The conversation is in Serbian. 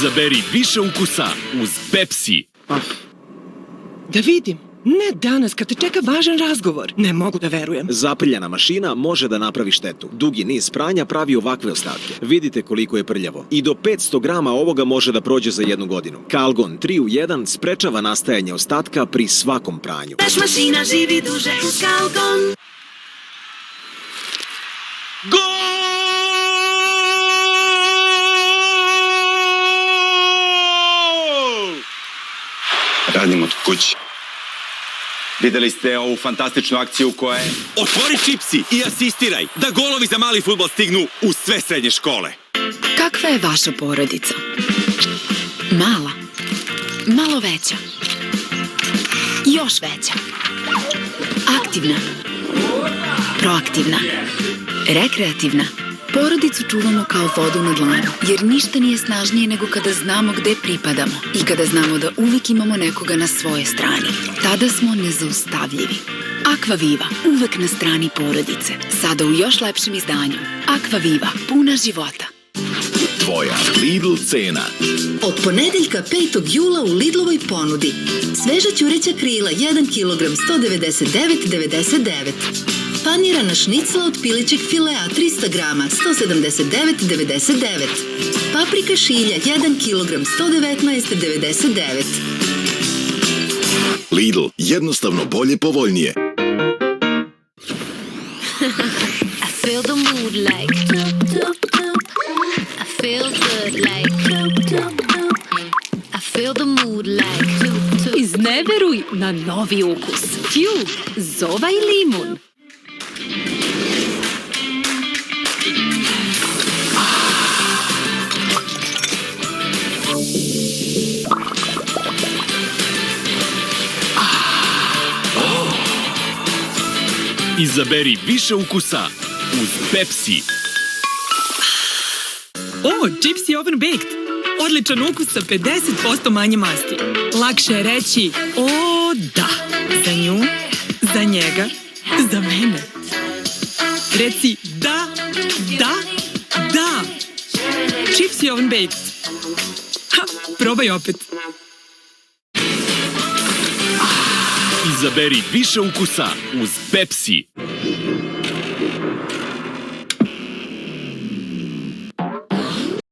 Izaberi više ukusa uz Pepsi. Da vidim. Ne danas, kad te čeka važan razgovor. Ne mogu da verujem. Zaprljana mašina može da napravi štetu. Dugi niz pranja pravi ovakve ostatke. Vidite koliko je prljavo. I do 500 grama ovoga može da prođe za 1 godinu. Calgon 3 u 1 sprečava nastajanje ostatka pri svakom pranju. Veš mašina živi duže uz Calgon. Radim od kuće. Videli ste ovu fantastičnu akciju koja je... Otvori čipsi i asistiraj da golovi za mali fudbal stignu u sve srednje škole. Kakva je vaša porodica? Mala? Malo veća? Još veća? Aktivna? Proaktivna? Rekreativna? Porodicu čuvamo kao vodu na dlanu, jer ništa nije snažnije nego kada znamo gde pripadamo i kada znamo da uvek imamo nekoga na svoje strani. Tada smo nezaustavljivi. Aquaviva, uvek na strani porodice. Sada u još lepšem izdanju. Aquaviva, puna života. Tvoja Lidl cena. Od ponedeljka 5. jula u Lidlovoj ponudi. Sveža ćureća krila 1 kg 199,99. Panirana šnicla od pilećeg filea 300 grama 179,99. Paprika šilja 1 kg 119,99. Lidl, jednostavno bolje, povoljnije. I feel the mood like I feel good like I feel the mood like Izneveruj na novi ukus. Cube, zova i limun. Izaberi više ukusa uz Pepsi. O, čipsi oven baked. Odličan ukus sa 50% manje masti. Lakše je reći o da. Za nju, za njega, za mene. Reci da, da, da. Čipsi oven baked. Ha, probaj opet. Izaberi više ukusa uz Pepsi.